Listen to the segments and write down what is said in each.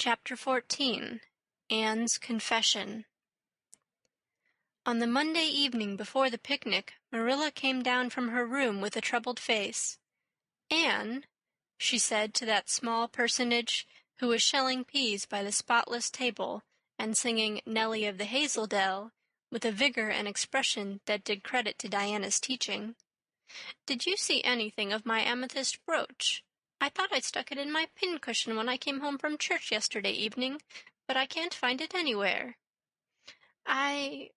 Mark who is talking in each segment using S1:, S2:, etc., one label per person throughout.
S1: Chapter 14. Anne's Confession. On the Monday evening before the picnic, Marilla came down from her room with a troubled face. "Anne," she said to that small personage who was shelling peas by the spotless table and singing Nellie of the Hazel Dell with a vigor and expression that did credit to Diana's teaching, "did you see anything of my amethyst brooch? I thought I stuck it in my pincushion when I came home from church yesterday evening, but I can't find it anywhere." I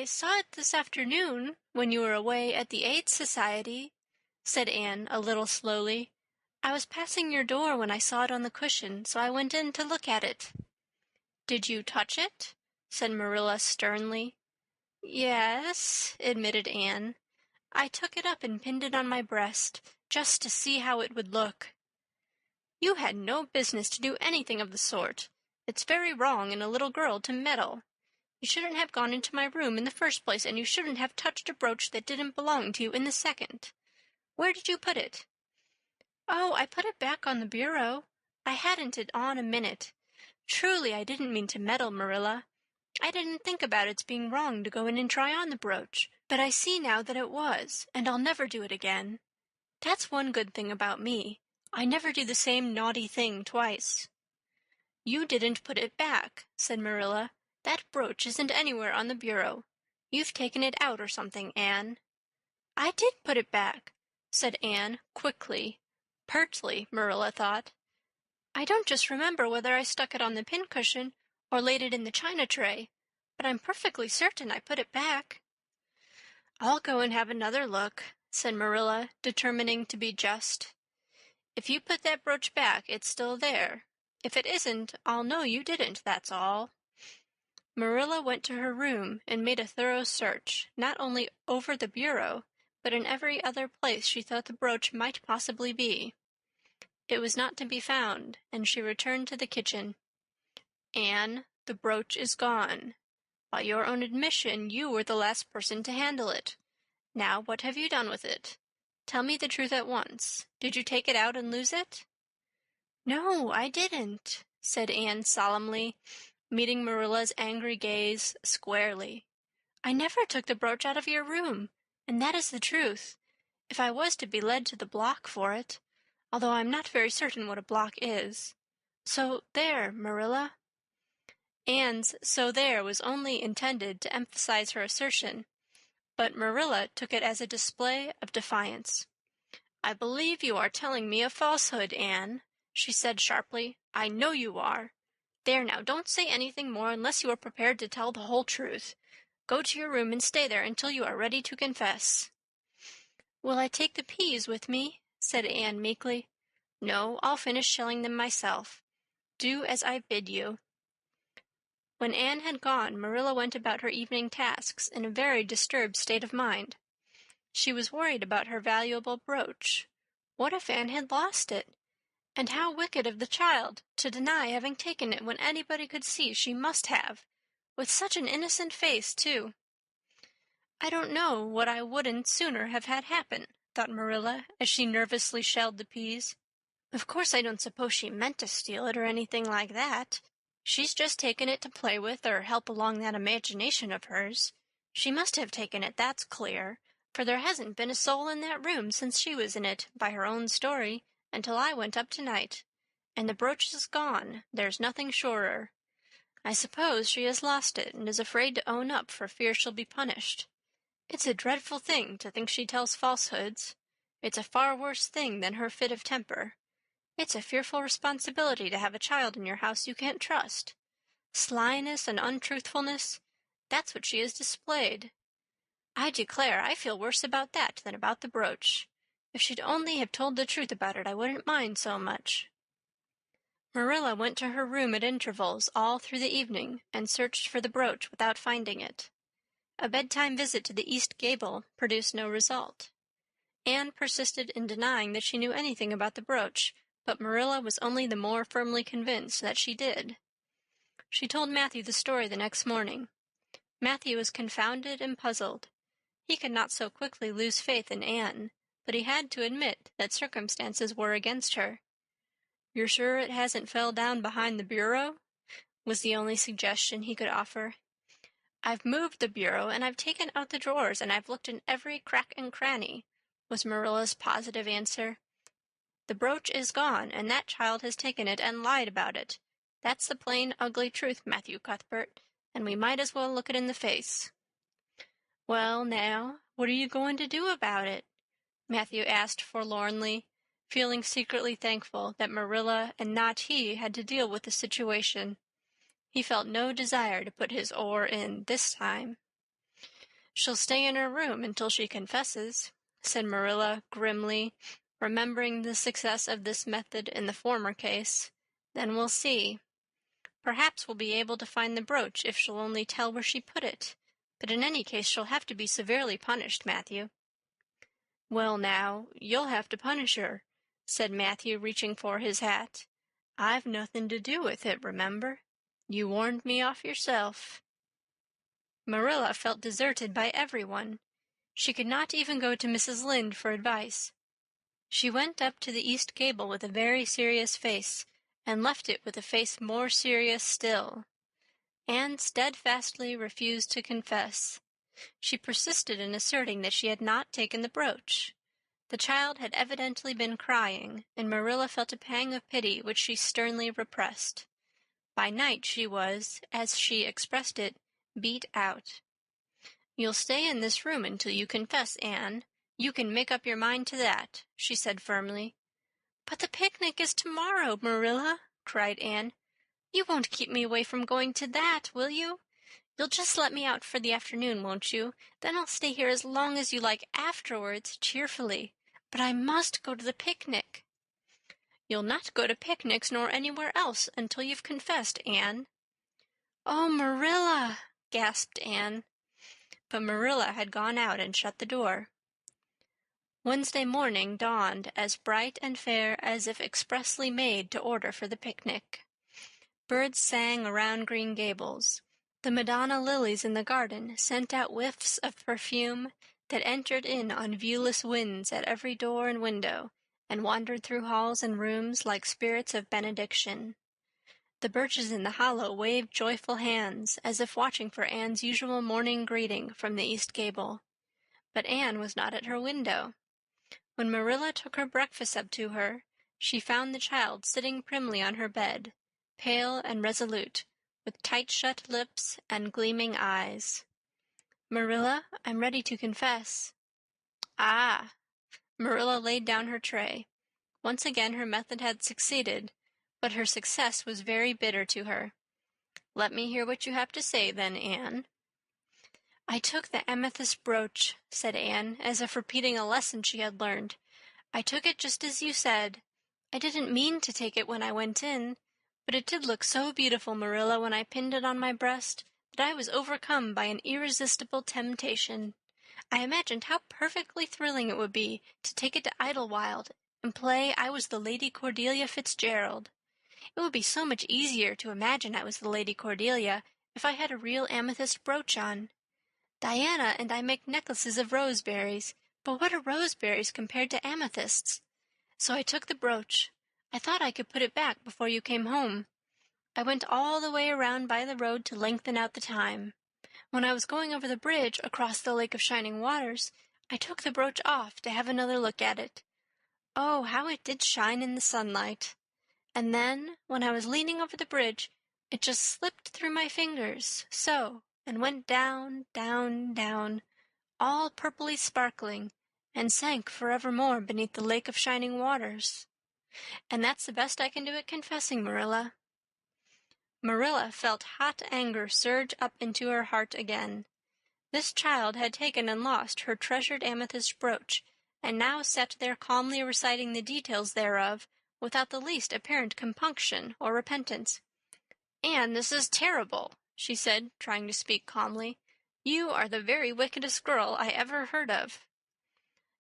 S1: saw it this afternoon when you were away at the Aid Society," said Anne a little slowly. "I was passing your door when I saw it on the cushion, so I went in to look at it." "Did you touch it?" said Marilla sternly. "Yes," admitted Anne. "I took it up and pinned it on my breast, just to see how it would look." "You had no business to do anything of the sort. It's very wrong in a little girl to meddle. You shouldn't have gone into my room in the first place, and you shouldn't have touched a brooch that didn't belong to you in the second. Where did you put it?" "Oh, I put it back on the bureau. I hadn't it on a minute. Truly, I didn't mean to meddle, Marilla. I didn't think about its being wrong to go in and try on the brooch, but I see now that it was, and I'll never do it again. That's one good thing about me. I never do the same naughty thing twice." "You didn't put it back," said Marilla. "That brooch isn't anywhere on the bureau. You've taken it out or something, Anne." "I did put it back," said Anne quickly, pertly, Marilla thought. "I don't just remember whether I stuck it on the pincushion or laid it in the china tray, but I'm perfectly certain I put it back." "I'll go and have another look," said Marilla, determining to be just. "If you put that brooch back, it's still there. If it isn't, I'll know you didn't, that's all." Marilla went to her room and made a thorough search, not only over the bureau, but in every other place she thought the brooch might possibly be. It was not to be found, and she returned to the kitchen. "Anne, the brooch is gone. By your own admission, you were the last person to handle it. Now, what have you done with it? Tell me the truth at once. Did you take it out and lose it?" "No, I didn't," said Anne solemnly, meeting Marilla's angry gaze squarely. "I never took the brooch out of your room, and that is the truth, if I was to be led to the block for it, although I'm not very certain what a block is. So there, Marilla." Anne's "so there" was only intended to emphasize her assertion, but Marilla took it as a display of defiance. "I believe you are telling me a falsehood, Anne," she said sharply. "I know you are. There now, don't say anything more unless you are prepared to tell the whole truth. Go to your room and stay there until you are ready to confess." "Will I take the peas with me?" said Anne meekly. "No, I'll finish shelling them myself. Do as I bid you." When Anne had gone, Marilla went about her evening tasks in a very disturbed state of mind. She was worried about her valuable brooch. What if Anne had lost it? And how wicked of the child to deny having taken it when anybody could see she must have, with such an innocent face, too. "I don't know what I wouldn't sooner have had happen," thought Marilla, as she nervously shelled the peas. "Of course I don't suppose she meant to steal it or anything like that. She's just taken it to play with or help along that imagination of hers. She must have taken it, that's clear, for there hasn't been a soul in that room since she was in it, by her own story, until I went up tonight. And the brooch is gone, there's nothing surer. I suppose she has lost it and is afraid to own up for fear she'll be punished. It's a dreadful thing to think she tells falsehoods. It's a far worse thing than her fit of temper. It's a fearful responsibility to have a child in your house you can't trust. Slyness and untruthfulness, that's what she has displayed. I declare I feel worse about that than about the brooch. If she'd only have told the truth about it, I wouldn't mind so much." Marilla went to her room at intervals all through the evening and searched for the brooch without finding it. A bedtime visit to the east gable produced no result. Anne persisted in denying that she knew anything about the brooch, but Marilla was only the more firmly convinced that she did. She told Matthew the story the next morning. Matthew was confounded and puzzled. He could not so quickly lose faith in Anne, but he had to admit that circumstances were against her. You're sure it hasn't fell down behind the bureau? Was the only suggestion he could offer. I've moved the bureau, and I've taken out the drawers, and I've looked in every crack and cranny, was Marilla's positive answer. The brooch is gone, and that child has taken it and lied about it. That's the plain, ugly truth, Matthew Cuthbert, and we might as well look it in the face. Well, now, what are you going to do about it? Matthew asked forlornly, feeling secretly thankful that Marilla and not he had to deal with the situation. He felt no desire to put his oar in this time. She'll stay in her room until she confesses, said Marilla grimly, remembering the success of this method in the former case. Then we'll see. Perhaps we'll be able to find the brooch if she'll only tell where she put it, but in any case she'll have to be severely punished, Matthew. Well, now, you'll have to punish her, said Matthew, reaching for his hat. I've nothing to do with it, remember? You warned me off yourself. Marilla felt deserted by everyone. She could not even go to Mrs. Lynde for advice. She went up to the east gable with a very serious face, and left it with a face more serious still. Anne steadfastly refused to confess. She persisted in asserting that she had not taken the brooch. The child had evidently been crying, and Marilla felt a pang of pity which she sternly repressed. By night she was, as she expressed it, beat out. You'll stay in this room until you confess, Anne. You can make up your mind to that, she said firmly. But the picnic is tomorrow, Marilla, cried Anne. You won't keep me away from going to that, will you? You'll just let me out for the afternoon, won't you? Then I'll stay here as long as you like afterwards, cheerfully. But I must go to the picnic. You'll not go to picnics nor anywhere else until you've confessed, Anne. Oh, Marilla, gasped Anne. But Marilla had gone out and shut the door. Wednesday morning dawned as bright and fair as if expressly made to order for the picnic. Birds sang around Green Gables. The Madonna lilies in the garden sent out whiffs of perfume that entered in on viewless winds at every door and window, and wandered through halls and rooms like spirits of benediction. The birches in the hollow waved joyful hands, as if watching for Anne's usual morning greeting from the east gable. But Anne was not at her window. When Marilla took her breakfast up to her, she found the child sitting primly on her bed, pale and resolute, with tight-shut lips and gleaming eyes. Marilla, I'm ready to confess. Ah! Marilla laid down her tray. Once again her method had succeeded, but her success was very bitter to her. Let me hear what you have to say, then, Anne. I took the amethyst brooch, said Anne, as if repeating a lesson she had learned. I took it just as you said. I didn't mean to take it when I went in, but it did look so beautiful, Marilla, when I pinned it on my breast, that I was overcome by an irresistible temptation. I imagined how perfectly thrilling it would be to take it to Idlewild and play I was the Lady Cordelia Fitzgerald. It would be so much easier to imagine I was the Lady Cordelia if I had a real amethyst brooch on. Diana and I make necklaces of roseberries, but what are roseberries compared to amethysts? So I took the brooch. I thought I could put it back before you came home. I went all the way around by the road to lengthen out the time. When I was going over the bridge across the Lake of Shining Waters, I took the brooch off to have another look at it. Oh, how it did shine in the sunlight! And then, when I was leaning over the bridge, it just slipped through my fingers, so, and went down, down, down, all purply sparkling, and sank forevermore beneath the Lake of Shining Waters. And that's the best I can do at confessing, Marilla. Marilla felt hot anger surge up into her heart again. This child had taken and lost her treasured amethyst brooch, and now sat there calmly reciting the details thereof, without the least apparent compunction or repentance. Anne, this is terrible, she said, trying to speak calmly. You are the very wickedest girl I ever heard of.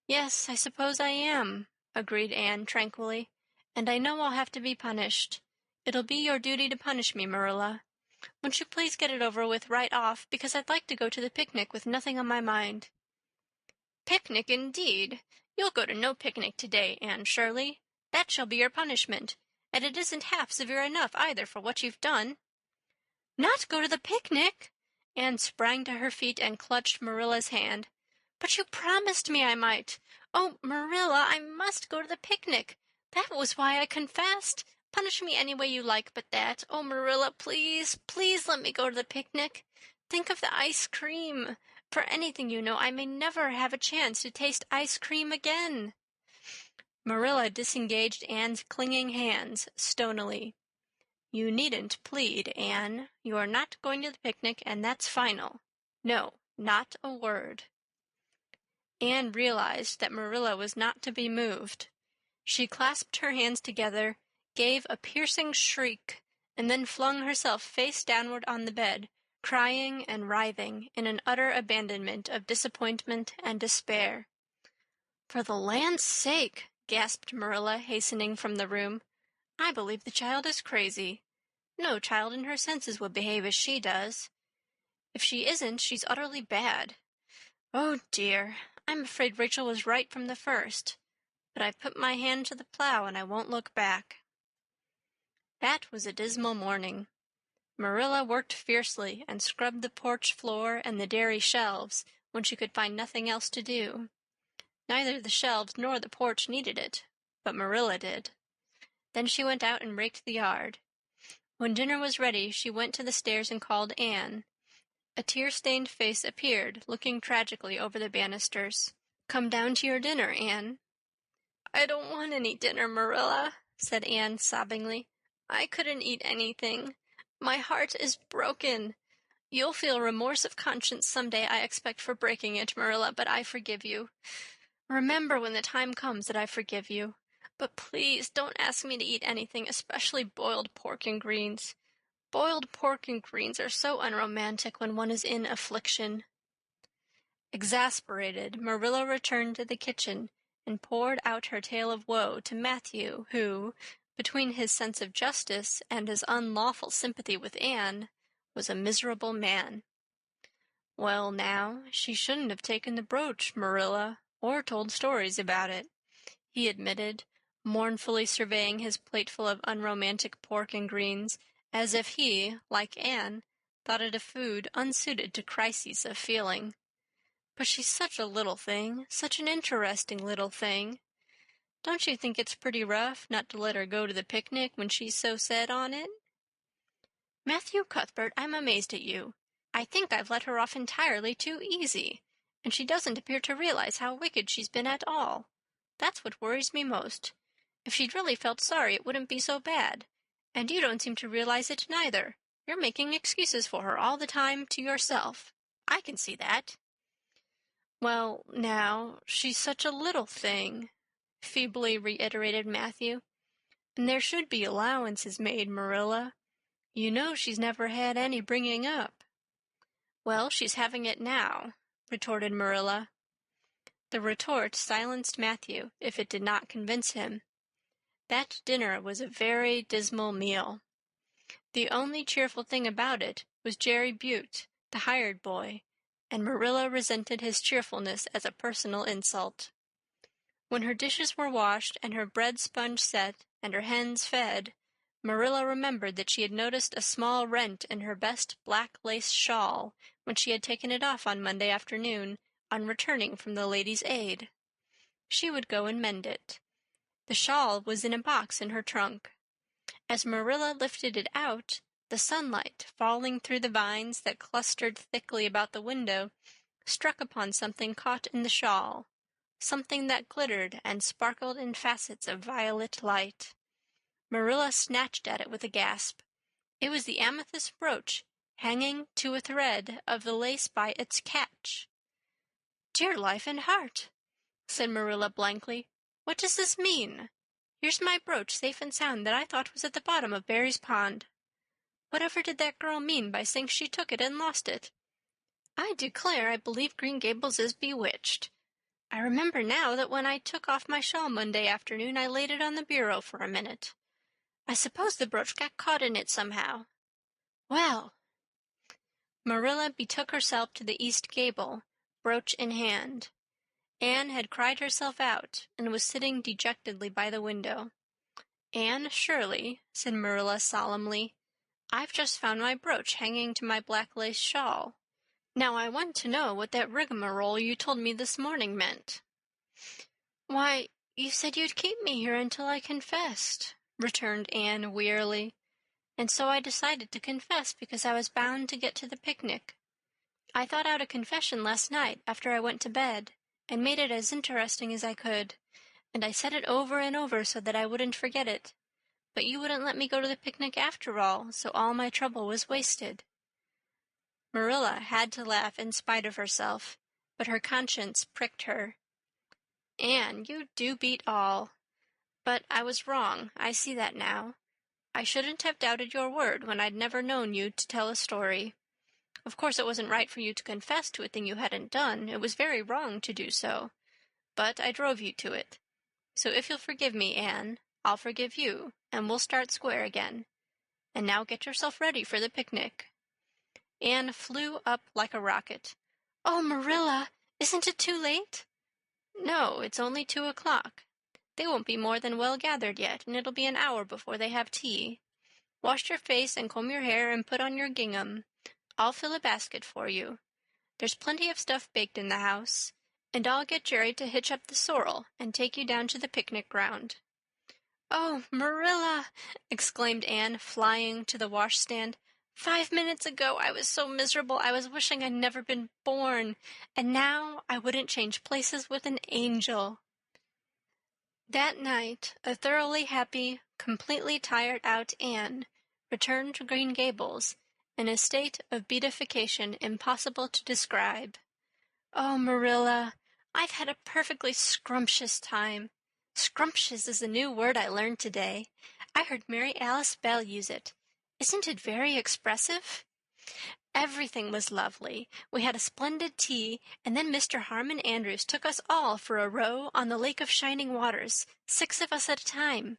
S1: Yes, I suppose I am, agreed Anne tranquilly, and I know I'll have to be punished. It'll be your duty to punish me, Marilla. Won't you please get it over with right off, because I'd like to go to the picnic with nothing on my mind. Picnic, indeed! You'll go to no picnic today, Anne Shirley. That shall be your punishment, and it isn't half severe enough either for what you've done." "Not go to the picnic!" Anne sprang to her feet and clutched Marilla's hand. "But you promised me I might. Oh, Marilla, I must go to the picnic. That was why I confessed. Punish me any way you like but that. Oh, Marilla, please, please let me go to the picnic. Think of the ice cream. For anything you know, I may never have a chance to taste ice cream again." Marilla disengaged Anne's clinging hands stonily. "You needn't plead, Anne. You are not going to the picnic, and that's final. No, not a word." Anne realized that Marilla was not to be moved. She clasped her hands together, gave a piercing shriek, and then flung herself face downward on the bed, crying and writhing in an utter abandonment of disappointment and despair. "For the land's sake," gasped Marilla, hastening from the room, "I believe the child is crazy. No child in her senses would behave as she does. If she isn't, she's utterly bad. Oh, dear, I'm afraid Rachel was right from the first. But I've put my hand to the plow and I won't look back." That was a dismal morning. Marilla worked fiercely and scrubbed the porch floor and the dairy shelves when she could find nothing else to do. Neither the shelves nor the porch needed it, but Marilla did. Then she went out and raked the yard. When dinner was ready, she went to the stairs and called Anne. A tear-stained face appeared, looking tragically over the banisters. "Come down to your dinner, Anne." "I don't want any dinner, Marilla," said Anne sobbingly. "I couldn't eat anything. My heart is broken. You'll feel remorse of conscience someday, I expect, for breaking it, Marilla, but I forgive you. Remember when the time comes that I forgive you. But please don't ask me to eat anything, especially boiled pork and greens. Boiled pork and greens are so unromantic when one is in affliction." Exasperated, Marilla returned to the kitchen and poured out her tale of woe to Matthew, who, between his sense of justice and his unlawful sympathy with Anne, was a miserable man. "Well, now, she shouldn't have taken the brooch, Marilla, or told stories about it," he admitted, mournfully surveying his plateful of unromantic pork and greens, as if he, like Anne, thought it a food unsuited to crises of feeling. "But she's such a little thing, such an interesting little thing. Don't you think it's pretty rough not to let her go to the picnic when she's so set on it?" "Matthew Cuthbert, I'm amazed at you. I think I've let her off entirely too easy, and she doesn't appear to realize how wicked she's been at all. That's what worries me most. If she'd really felt sorry, it wouldn't be so bad. And you don't seem to realize it neither. You're making excuses for her all the time to yourself. I can see that." "Well, now, she's such a little thing," feebly reiterated Matthew. "And there should be allowances made, Marilla. You know she's never had any bringing up." "Well, she's having it now," retorted Marilla. The retort silenced Matthew, if it did not convince him. That dinner was a very dismal meal. The only cheerful thing about it was Jerry Butte, the hired boy, and Marilla resented his cheerfulness as a personal insult. When her dishes were washed and her bread sponge set and her hens fed, Marilla remembered that she had noticed a small rent in her best black lace shawl when she had taken it off on Monday afternoon on returning from the Ladies' Aid. She would go and mend it. The shawl was in a box in her trunk. As Marilla lifted it out, the sunlight, falling through the vines that clustered thickly about the window, struck upon something caught in the shawl, something that glittered and sparkled in facets of violet light. Marilla snatched at it with a gasp. It was the amethyst brooch, hanging to a thread of the lace by its catch. "Dear life and heart," said Marilla blankly, "what does this mean? Here's my brooch safe and sound that I thought was at the bottom of Barry's pond. Whatever did that girl mean by saying she took it and lost it? I declare I believe Green Gables is bewitched. I remember now that when I took off my shawl Monday afternoon I laid it on the bureau for a minute. I suppose the brooch got caught in it somehow. Well—" Marilla betook herself to the east gable, brooch in hand. Anne had cried herself out and was sitting dejectedly by the window. "Anne Shirley," said Marilla solemnly, "I've just found my brooch hanging to my black lace shawl. Now I want to know what that rigmarole you told me this morning meant." "Why, you said you'd keep me here until I confessed," returned Anne wearily, "and so I decided to confess because I was bound to get to the picnic. I thought out a confession last night after I went to bed, and made it as interesting as I could, and I said it over and over so that I wouldn't forget it. But you wouldn't let me go to the picnic after all, so all my trouble was wasted." Marilla had to laugh in spite of herself, but her conscience pricked her. "Anne, you do beat all. But I was wrong, I see that now. I shouldn't have doubted your word when I'd never known you to tell a story. Of course it wasn't right for you to confess to a thing you hadn't done. It was very wrong to do so. But I drove you to it. So if you'll forgive me, Anne, I'll forgive you, and we'll start square again. And now get yourself ready for the picnic." Anne flew up like a rocket. "Oh, Marilla, isn't it too late?" "No, it's only 2 o'clock. They won't be more than well gathered yet, and it'll be an hour before they have tea. Wash your face and comb your hair and put on your gingham. I'll fill a basket for you. There's plenty of stuff baked in the house, and I'll get Jerry to hitch up the sorrel and take you down to the picnic ground." "Oh, Marilla," exclaimed Anne, flying to the washstand. "5 minutes ago I was so miserable I was wishing I'd never been born, and now I wouldn't change places with an angel." That night a thoroughly happy, completely tired-out Anne returned to Green Gables in a state of beatification impossible to describe. "Oh, Marilla, I've had a perfectly scrumptious time. Scrumptious is a new word I learned today. I heard Mary Alice Bell use it. Isn't it very expressive? Everything was lovely. We had a splendid tea, and then Mr. Harmon Andrews took us all for a row on the Lake of Shining Waters, 6 of us at a time.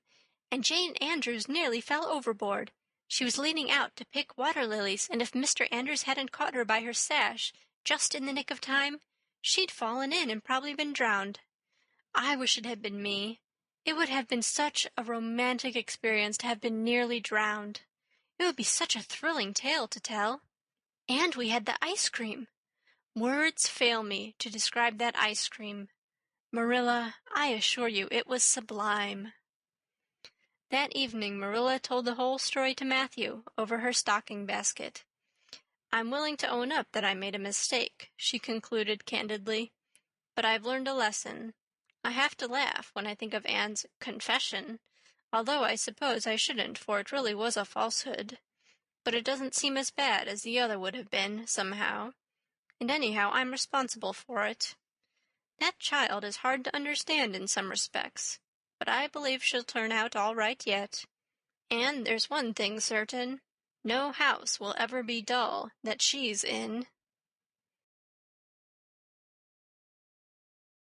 S1: And Jane Andrews nearly fell overboard. She was leaning out to pick water lilies, and if Mr. Andrews hadn't caught her by her sash, just in the nick of time, she'd fallen in and probably been drowned. I wish it had been me. It would have been such a romantic experience to have been nearly drowned. It would be such a thrilling tale to tell. And we had the ice cream. Words fail me to describe that ice cream. Marilla, I assure you it was sublime." That evening Marilla told the whole story to Matthew over her stocking basket. "I'm willing to own up that I made a mistake," she concluded candidly, "but I've learned a lesson. I have to laugh when I think of Anne's confession, although I suppose I shouldn't, for it really was a falsehood. But it doesn't seem as bad as the other would have been, somehow. And anyhow, I'm responsible for it. That child is hard to understand in some respects, but I believe she'll turn out all right yet. And there's one thing certain. No house will ever be dull that she's in."